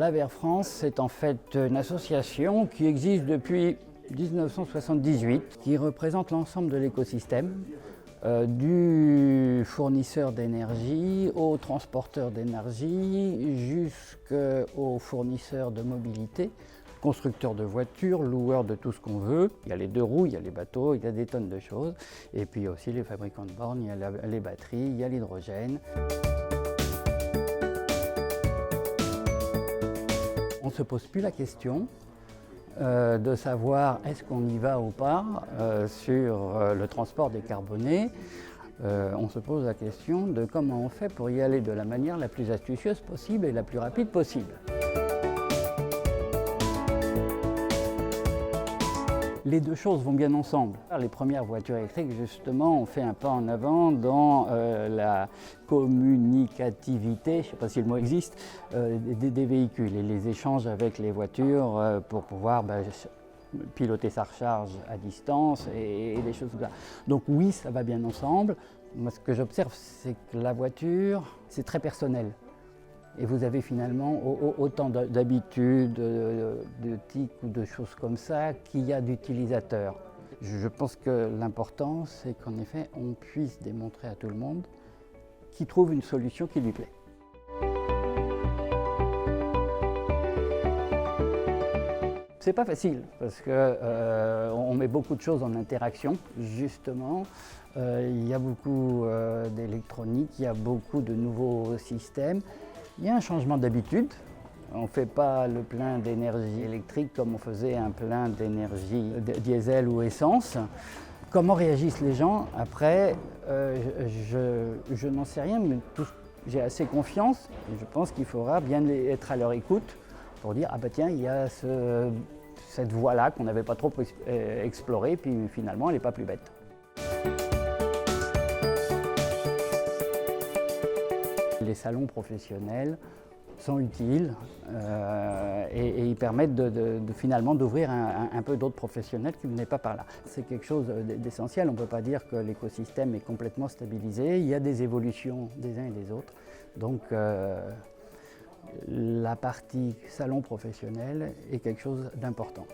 l'Aver France, c'est en fait une association qui existe depuis 1978, qui représente l'ensemble de l'écosystème, du fournisseur d'énergie au transporteur d'énergie jusqu'au fournisseur de mobilité, constructeur de voitures, loueur de tout ce qu'on veut. Il y a les deux roues, il y a les bateaux, il y a des tonnes de choses. Et puis aussi les fabricants de bornes, il y a les batteries, il y a l'hydrogène. On ne se pose plus la question de savoir est-ce qu'on y va ou pas sur le transport décarboné. On se pose la question de comment on fait pour y aller de la manière la plus astucieuse possible et la plus rapide possible. Les deux choses vont bien ensemble. Les premières voitures électriques, justement, ont fait un pas en avant dans la communicativité, je ne sais pas si le mot existe, des véhicules et les échanges avec les voitures pour pouvoir piloter sa recharge à distance et des choses comme ça. Donc oui, ça va bien ensemble. Moi, ce que j'observe, c'est que la voiture, c'est très personnel. Et vous avez finalement autant d'habitudes, de tics ou de choses comme ça qu'il y a d'utilisateurs. Je pense que l'important, c'est qu'en effet, on puisse démontrer à tout le monde qu'il trouve une solution qui lui plaît. C'est pas facile parce qu'on met beaucoup de choses en interaction, justement. Il y a beaucoup d'électronique, il y a beaucoup de nouveaux systèmes. Il y a un changement d'habitude. On ne fait pas le plein d'énergie électrique comme on faisait un plein d'énergie diesel ou essence. Comment réagissent les gens après je n'en sais rien, mais j'ai assez confiance. Et je pense qu'il faudra bien être à leur écoute pour dire « Ah bah tiens, il y a cette voie-là qu'on n'avait pas trop explorée, puis finalement elle n'est pas plus bête ». Les salons professionnels sont utiles et ils permettent finalement d'ouvrir un peu d'autres professionnels qui ne venaient pas par là. C'est quelque chose d'essentiel, on ne peut pas dire que l'écosystème est complètement stabilisé, il y a des évolutions des uns et des autres. Donc la partie salon professionnel est quelque chose d'important.